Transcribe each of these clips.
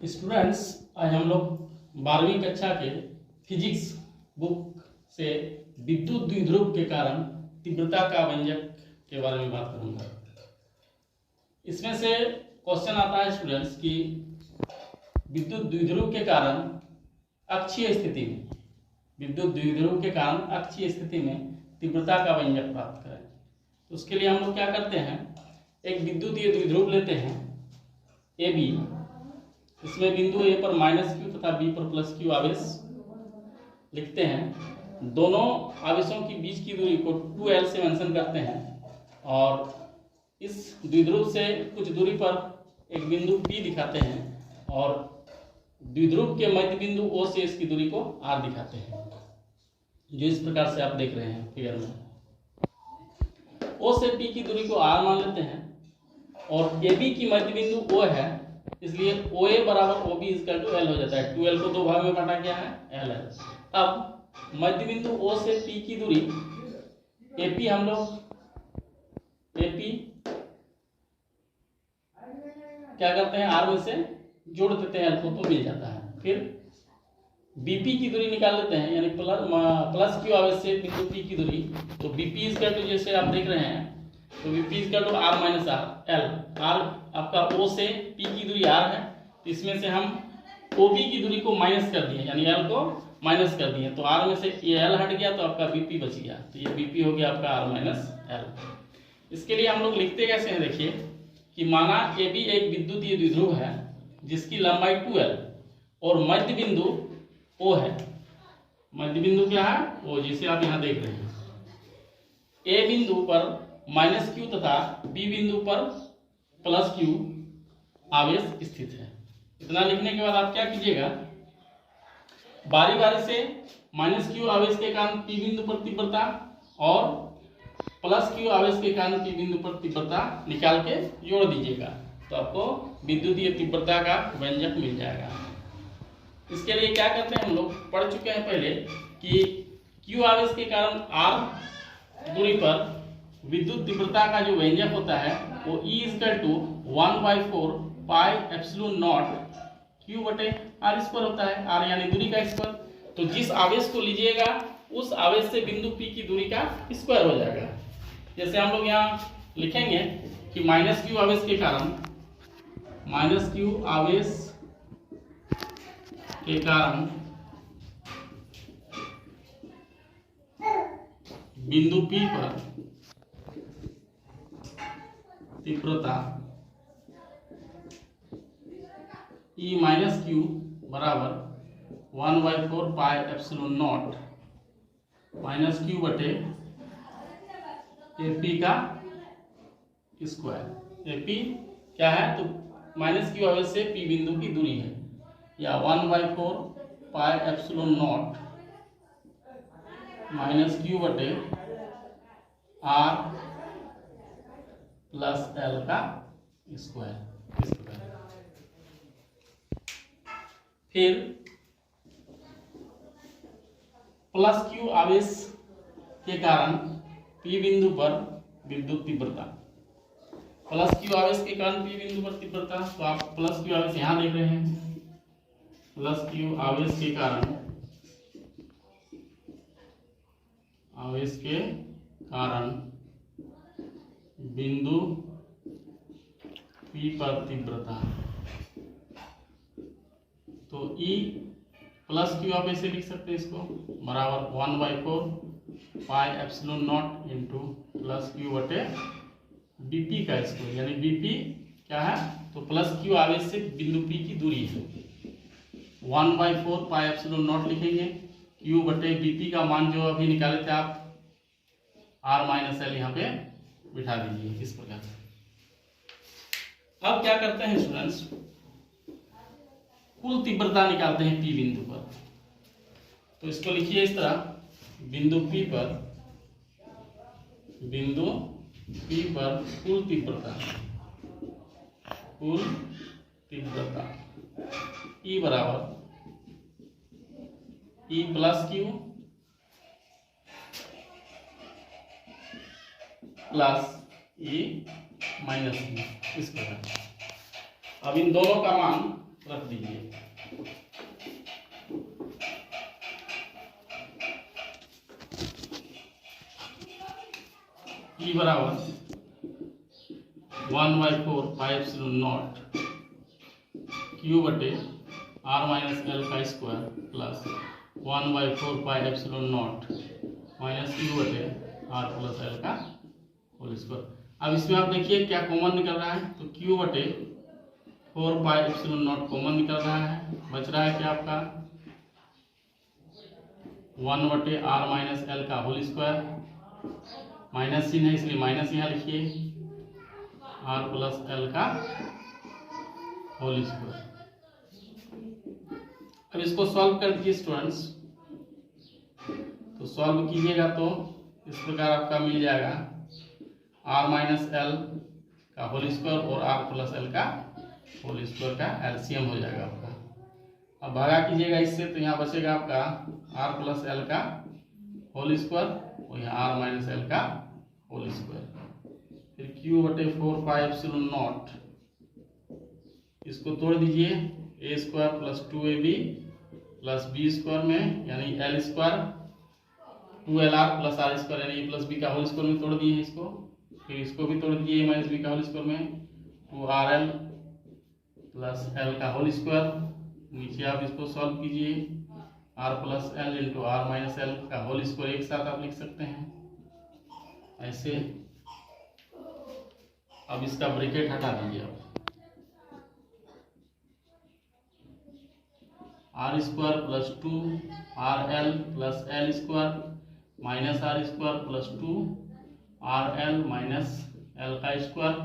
Students, आज हम लोग 12वीं कक्षा के फिजिक्स बुक से विद्युत द्विध्रुव के कारण तीव्रता का व्यंजक के बारे में बात करूंगा। इसमें से क्वेश्चन आता है स्टूडेंट्स कि विद्युत द्विध्रुव के कारण अक्षीय स्थिति में तीव्रता का व्यंजक प्राप्त करें। तो उसके लिए हम लोग क्या करते हैं, एक विद्युतीय द्विध्रुव लेते हैं ए बी। इसमें बिंदु ए पर -q तथा बी पर +q आवेश लिखते हैं। दोनों आवेशों के बीच की दूरी को 2l से मेंशन करते हैं और इस द्विध्रुव से कुछ दूरी पर एक बिंदु P दिखाते हैं और द्विध्रुव के मध्य बिंदु O से इसकी दूरी को R दिखाते हैं, जो इस प्रकार से आप देख रहे हैं फिगर में। O से P की दूरी को R मान लेते हैं और AB की मध्य बिंदु O है, इसलिए OA बराबर OB = L हो जाता है। 2L को 2 भाग में बांटा गया है, L है। अब मध्य बिंदु O से P की दूरी AP हम लोग AP क्या करते हैं, R में से जोड़ देते हैं, L को तो मिल जाता है। फिर BP की दूरी निकाल लेते हैं, यानी +q आवेश से बिंदु P की दूरी। तो BP = जैसे आप देख रहे हैं, तो BP = R - R L। R आपका O से P की दूरी R है, तो इसमें से हम OB की दूरी को माइनस कर दिए, यानी L को माइनस कर दिए। तो R में से ये L हट गया, तो आपका BP बच गया। तो ये BP हो गया आपका R - L। इसके लिए हम लोग लिखते कैसे हैं, देखिए कि माना AB एक विद्युतीय द्विध्रुव है जिसकी लंबाई 2L और मध्य बिंदु O है। मध्य बिंदु क्या है, O, जिसे आप यहाँ देख रहे हैं। A बिंदु पर -q तथा B बिंदु पर +q आवेश स्थित है। इतना लिखने के बाद आप क्या कीजिएगा, बारी बारी से -q आवेश के कारण P बिंदु पर तीव्रता और +q आवेश के कारण P बिंदु पर तीव्रता निकाल के जोड़ दीजिएगा, तो आपको विद्युतीय तीव्रता का व्यंजक मिल जाएगा। इसके लिए क्या करते हैं, हम लोग पढ़ चुके हैं पहले कि q आवेश के कारण r दूरी पर विद्युत तीव्रता का जो व्यंजक होता है वो E = 1/4 πε0 q/r² होता है। r यानी दूरी का स्क्वायर। तो जिस आवेश को लीजिएगा उस आवेश से बिंदु P की दूरी का स्क्वायर हो जाएगा। जैसे हम लोग यहाँ लिखेंगे कि -q आवेश के कारण बिंदु P पर तीव्रता E - q बराबर 1/4 πε0 -q/AP का स्क्वायर। AP क्या है, तो -q आवेश से P बिंदु की दूरी है, या 1/4 πε0 -q/r + L का स्क्वायर। इस प्रकार फिर +q आवेश के कारण P बिंदु पर विद्युत तीव्रता। +q आवेश के कारण P बिंदु पर तीव्रता, तो आप +q आवेश यहाँ देख रहे हैं। +q आवेश के कारण बिंदु P पर तीव्रता। तो E +q आप ऐसे लिख सकते हैं, इसको बराबर 1/4 πε0 +q/BP का स्क्वायर, यानी BP क्या है, तो +q आवेश से बिंदु P की दूरी है। 1/4 πε0 लिखेंगे, q/BP का मान जो अभी निकाले थे आप R - L यहाँ पे बिठा दीजिए इस प्रकार से। अब क्या करते हैं स्टूडेंट्स, कुल तीव्रता निकालते हैं P बिंदु पर। तो इसको लिखिए इस तरह, बिंदु P पर कुल तीव्रता E बराबर E + q + E - q, इस प्रकार। अब इन दोनों का मान रख दीजिए। ई बराबर 1/4 पाई एप्सिलॉन नॉट क्यू बटे आर माइनस एल का square plus 1/4 pi epsilon not minus Q बटे आर प्लस एल का होल स्क्वायर। अब इसमें आप देखिए क्या कॉमन निकल रहा है, तो क्यू बटे 4 पाई एप्सिलॉन नॉट कॉमन निकल रहा है, बच रहा है क्या आपका 1 बटे आर माइनस एल का होल स्क्वायर, माइनस चिन्ह है इसलिए माइनस यहाँ लिखिए, आर प्लस एल का होल स्क्वायर। अब इसको सॉल्व कर दीजिए स्टूडेंट्स, तो सॉल्व कीजिएगा तो इस प्रकार आपका मिल जाएगा आर माइनस एल का होल स्क्वायर और आर प्लस एल का होल स्क्वायर का एलसीएम हो जाएगा आपका। अब भागा कीजिएगा इससे तो यहाँ बचेगा आपका आर प्लस एल का होल स्क्वायर और यहाँ आर माइनस एल का होल स्क्वायर। फिर क्यू बटे 4 पाई एप्सिलॉन नॉट, इसको तोड़ दीजिए, A square plus 2ab plus B square में यानी L square 2lr plus R square यानी ए प्लस बी का होल स्क्वायर में तोड़ दिए इसको। फिर इसको भी तोड़ दीजिए ए माइनस बी का होल स्क्वायर में 2rl प्लस एल का होल स्क्वायर। नीचे आप इसको सॉल्व कीजिए, R plus L into R minus L का होल स्क्वायर एक साथ आप लिख सकते हैं ऐसे। अब इसका ब्रैकेट हटा दीजिए आप, R square plus 2 R L plus L square minus R square plus 2 R L minus L का square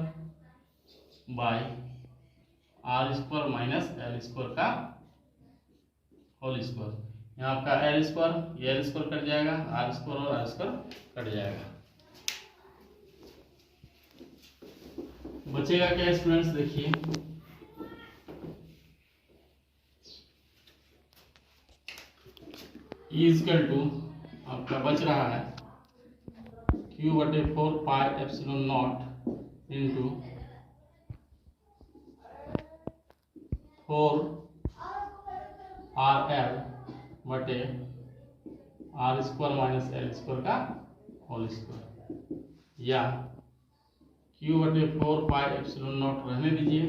by R square minus L square का होल स्क्वायर। यहाँ आपका एल स्क्वायर ये एल स्क्वायर कट जाएगा, आर स्क्वायर और R square कट जाएगा, बचेगा क्या स्टूडेंट्स देखिए, इक्वल टू आपका बच रहा है क्यू बटे 4 pi epsilon naught into 4 R L बटे R square minus L square का होल स्क्वायर, या क्यू बटे 4 पाई एप्सिलॉन नॉट रहने दीजिए,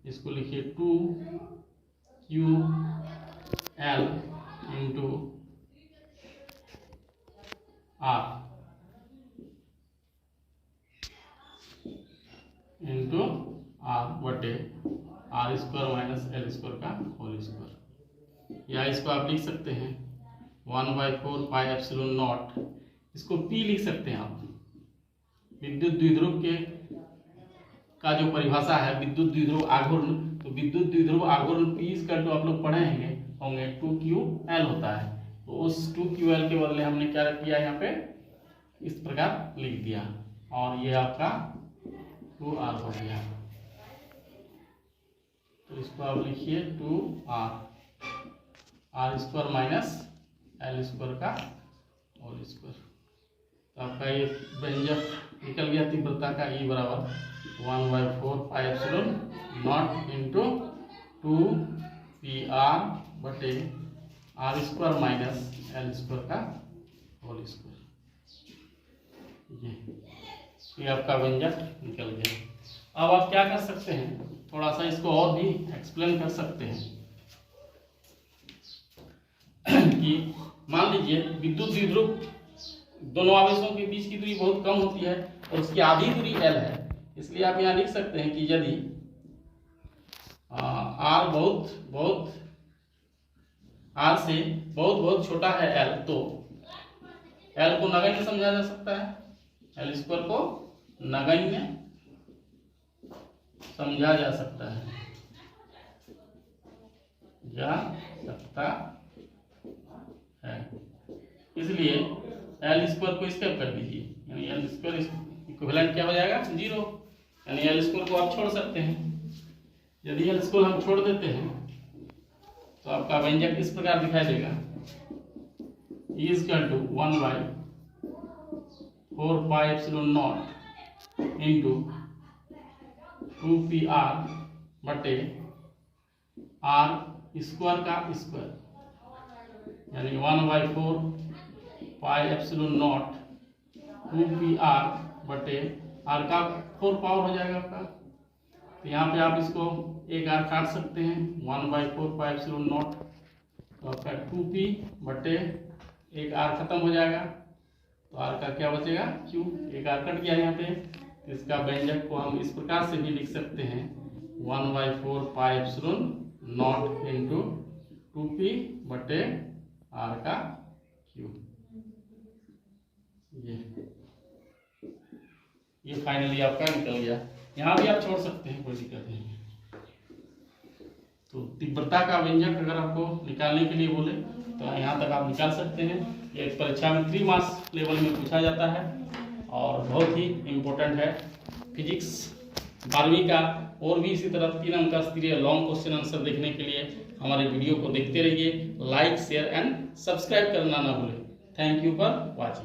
इसको लिखिए 2 Q L into R into R बटे R square minus L square का होल स्क्वायर, या इसको आप लिख सकते हैं 1/4 पाई एप्सिलॉन नॉट, इसको पी लिख सकते हैं आप। विद्युत द्विध्रुव के का जो परिभाषा है विद्युत द्विध्रुव आघूर्ण, तो विद्युत द्विध्रुव आघूर्ण पी इसका जो आप लोग पढ़े होंगे 2ql होता है, तो उस 2ql के बदले हमने क्या किया यहाँ पे इस प्रकार लिख दिया, और ये आपका 2r हो गया, तो इसको आप लिखिए 2r R square minus L square का होल स्क्वायर। तो आपका ये व्यंजक निकल गया तीव्रता का, ई बराबर 1/4 pi epsilon naught into 2pr बटे R square minus L square का होल स्क्वायर। ये आपका व्यंजक निकल गया। अब आप क्या कर सकते हैं, थोड़ा सा इसको और भी एक्सप्लेन कर सकते हैं कि मान लीजिए विद्युत द्विध्रुव दोनों आवेशों के बीच की दूरी बहुत कम होती है और उसकी आधी दूरी L है, इसलिए आप यहाँ लिख सकते हैं कि यदि R से बहुत छोटा है L, तो L को नगण्य समझा जा सकता है, L स्क्वायर को नगण्य समझा जा सकता है, इसलिए एल स्क्वायर को स्केप कर दीजिए, यानी एल स्क्वायर इक्विवेलेंट क्या हो जाएगा 0, यानी एल स्क्वायर को आप छोड़ सकते हैं। यदि एल स्क्वायर हम छोड़ देते हैं तो आपका व्यंजक इस प्रकार दिखाई देगा, E = 1/4 pi epsilon naught into 2pr बटे आर स्क्वायर का स्क्वायर, यानी 1/4 पाई एप्सिलॉन नॉट 2pr बटे आर का 4 पावर हो जाएगा आपका। तो यहाँ पे आप इसको एक आर काट सकते हैं, 1/4 पाई एप्सिलॉन नॉट, तो आपका 2p बटे एक आर खत्म हो जाएगा, तो आर का क्या बचेगा क्यू, एक आर कट गया यहाँ पे। तो इसका व्यंजक को हम इस प्रकार से भी लिख सकते हैं 1/4 pi epsilon naught into 2p बटे आर का क्यू। ये फाइनली आपका निकल गया। यहाँ भी आप छोड़ सकते हैं, कोई दिक्कत नहीं है। तो तीव्रता का व्यंजक अगर आपको निकालने के लिए बोले तो यहाँ तक आप निकाल सकते हैं। ये परीक्षा में 3 मार्क्स लेवल में पूछा जाता है और बहुत ही इम्पोर्टेंट है। फिजिक्स 12वीं का और भी इसी तरह 3 अंक का स्तरीय लॉन्ग क्वेश्चन आंसर देखने के लिए हमारे वीडियो को देखते रहिए। लाइक, शेयर एंड सब्सक्राइब करना ना भूलें। Thank you for watching.